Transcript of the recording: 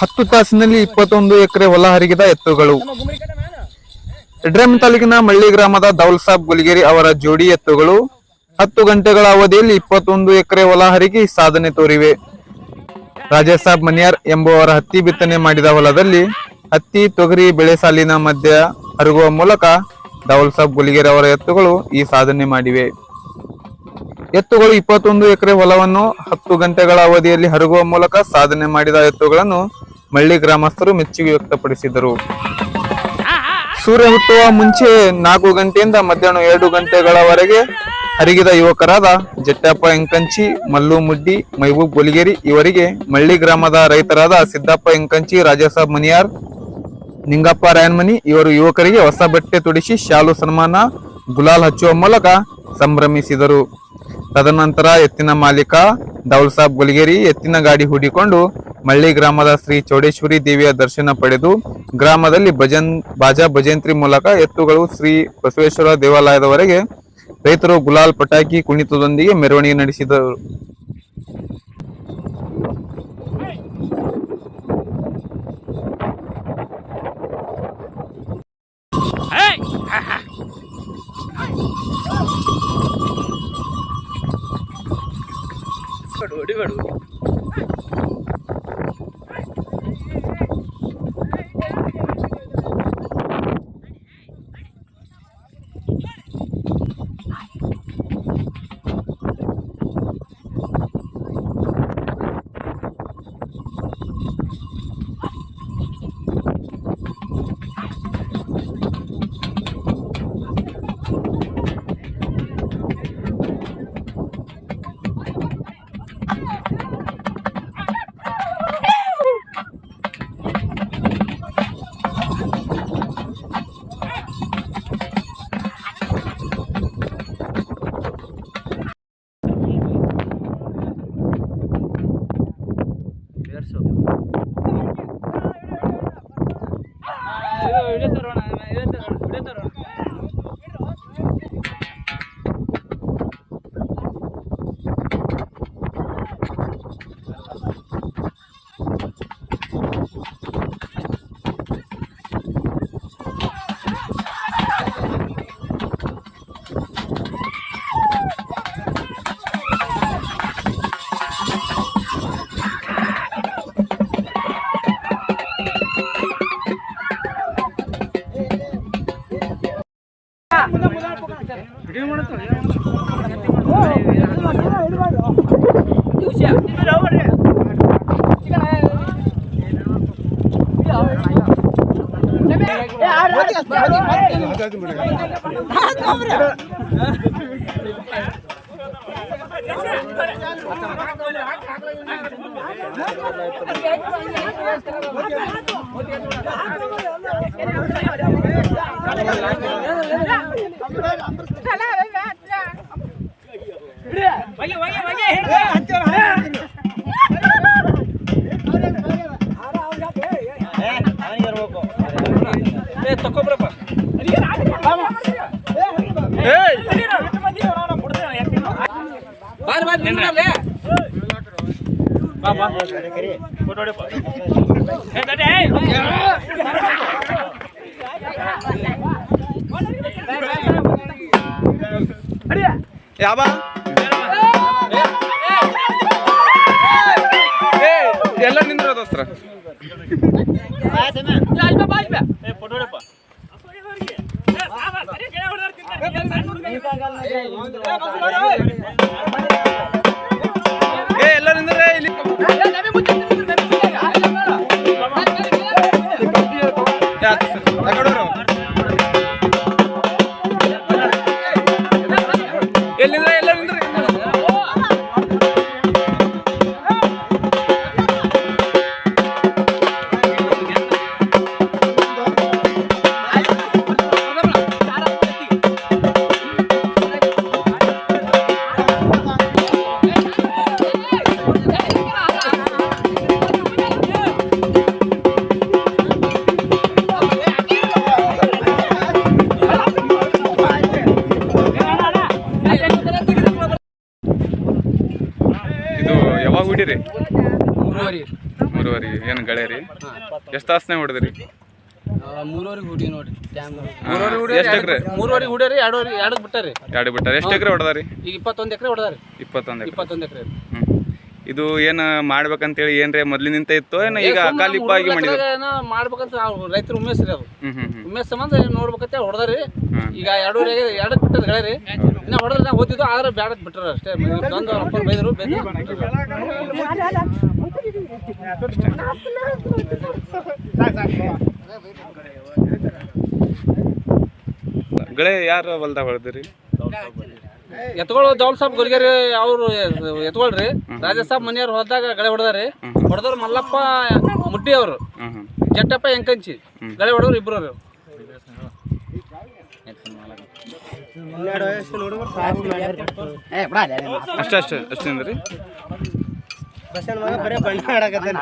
10 ತಾಸಿನಲ್ಲಿ 21 ಎಕರೆ ಹೊಲ ಹರಿಗಿದ ಎತ್ತುಗಳು. ಯಡ್ರಾಮಿ ತಾಲೂಕಿನ ಮಳ್ಳಿ ಗ್ರಾಮದ ದೌಲ್ ಸಾಬ್ ಗುಲಿಗೇರಿ ಅವರ ಜೋಡಿ ಎತ್ತುಗಳು 10 ಗಂಟೆಗಳ ಅವಧಿಯಲ್ಲಿ 21 ಎಕರೆ ಹೊಲ ಹರಿಗಿ ಸಾಧನೆ ತೋರಿವೆ. ರಾಜಾಸಾಬ್ ಮನಿಯಾರ್ ಎಂಬುವರ ಹತ್ತಿ ಬಿತ್ತನೆ ಮಾಡಿದ ಹೊಲದಲ್ಲಿ ಹತ್ತಿ ತೊಗರಿ ಬೆಳೆ ಸಾಲಿನ ಮಧ್ಯ ಹರಗುವ ಮೂಲಕ ದೌಲ್ ಸಾಬ್ ಗುಲಿಗೇರಿ ಅವರ ಎತ್ತುಗಳು ಈ ಸಾಧನೆ ಮಾಡಿವೆ. ಎತ್ತುಗಳು 21 ಎಕರೆ ಹೊಲವನ್ನು 10 ಗಂಟೆಗಳ ಅವಧಿಯಲ್ಲಿ ಹರಗುವ ಮೂಲಕ ಸಾಧನೆ ಮಾಡಿದ ಎತ್ತುಗಳನ್ನು ಮಳ್ಳಿ ಗ್ರಾಮಸ್ಥರು ಮೆಚ್ಚುಗೆ ವ್ಯಕ್ತಪಡಿಸಿದರು. ಸೂರ್ಯ ಹುಟ್ಟುವ ಮುಂಚೆ 4 ಗಂಟೆಯಿಂದ ಮಧ್ಯಾಹ್ನ 2 ಗಂಟೆಗಳವರೆಗೆ ಹರಿಗಿದ ಯುವಕರಾದ ಜಟ್ಟಪ್ಪ ಎಂಕಂಚಿ, ಮಲ್ಲು ಮುಡ್ಡಿ, ಮೈಬೂಬ್ ಗುಲಿಗೇರಿ ಇವರಿಗೆ ಮಳ್ಳಿ ಗ್ರಾಮದ ರೈತರಾದ ಸಿದ್ದಪ್ಪ ಎಂಕಂಚಿ, ರಾಜಾಸಾಬ್ ಮನಿಯಾರ್, ನಿಂಗಪ್ಪ ರಾಯನ್ಮನಿ ಇವರು ಯುವಕರಿಗೆ ಹೊಸ ಬಟ್ಟೆ ತೊಡಿಸಿ ಶಾಲು ಸನ್ಮಾನ, ಗುಲಾಲ್ ಹಚ್ಚುವ ಮೂಲಕ ಸಂಭ್ರಮಿಸಿದರು. ತದನಂತರ ಎತ್ತಿನ ಮಾಲೀಕ ದೌಲ್ ಸಾಬ್ ಗುಲಿಗೇರಿ ಎತ್ತಿನ ಗಾಡಿ ಹೂಡಿಕೊಂಡು ಮಳ್ಳಿ ಗ್ರಾಮದ ಶ್ರೀ ಚೌಡೇಶ್ವರಿ ದೇವಿಯ ದರ್ಶನ ಪಡೆದು ಗ್ರಾಮದಲ್ಲಿ ಬಾಜಾ ಭಜಂತ್ರಿ ಮೂಲಕ ಎತ್ತುಗಳು ಶ್ರೀ ಬಸವೇಶ್ವರ ದೇವಾಲಯದವರೆಗೆ ರೈತರು ಗುಲಾಲ್ ಪಟಾಕಿ ಕುಣಿತದೊಂದಿಗೆ ಮೆರವಣಿಗೆ ನಡೆಸಿದರು. ಎಲ್ಲ ನಿಂದ್ರೋದಸ್ತ್ರ 3 ಏನು ಗಳೆ ರೀ? ಎಷ್ಟು ತಾಸನೇ ಹೊಡೆದ್ರಿ? 3ವರೆಗೆ ಹುಡಿ ನೋಡಿ. ಎಷ್ಟು ಎಕರೆ? 3ವರೆಗೆ ಹುಡ್ಯಾರಿ, 2 ಬಿಟ್ಟಾರಿ. 2 ಬಿಟ್ಟಾರೆ. ಎಷ್ಟು ಎಕರೆ ಹೊಡೆದಾರಿ? ಈಗ 21 ಎಕರೆ ಹೊಡೆದಾರಿ. 21 ಎಕರೆ. ಇದು ಏನು ಮಾಡ್ಬೇಕಂತೇಳಿ ಏನ್ರಿ ಮೊದ್ಲಿನಿಂದ ಇತ್ತು ಏನು ಈಗ ಅಕಾಲಿಪ್ಪಾಗಿ ಮಾಡಿದ್ರು? ಮಾಡ್ಬೇಕಂತ ರೈತರು ಉಮೇಶ್ ರೀ, ಅದು ಉಮೇಶ್ ಸಂಬಂಧ ನೋಡ್ಬೇಕಂತ ಹೊಡೆದಾರಿ. ಈಗ 2 ಬಿಟ್ಟದ ಗಳೆ ರೀ. ಇನ್ನ ಹೊಡೆದ್ರೆ ನಾವು ಓದಿದ್ದು, ಆದ್ರೆ ಬ್ಯಾಡ ಬಿಟ್ಟಾರ ಅಷ್ಟೇ. ತಂದು ಅಪ್ಪ ಬೈದರು. ಗಳೆ ಯಾರು ಹೊಲ್ದಾಗ ಹೊಡೆದ್ರಿ? ಎತ್ಗಳು ದೌಲ್ ಸಾಬ್ ಗುಲ್ಗೇರಿ ಅವ್ರು ಎತ್ಕೊಳ್ರಿ. ರಾಜಾ ಸಾಬ್ ಮನೆಯವ್ರು ಹೊಲ್ದಾಗ ಗಳೆ ಹೊಡೆದಾರಿ. ಹೊಡೆದವ್ರು ಮಲ್ಲಪ್ಪ ಮುಡ್ಡಿ ಅವರು, ಜಟ್ಟಪ್ಪ ಎಂಕಂಚಿ ಗಳೆ ಹೊಡೆದ್ರು ಇಬ್ರು. ಅಷ್ಟೇನ್ರಿ? ಬರೀ ಬಣ್ಣ ಆಡಕತ್ತಾನ.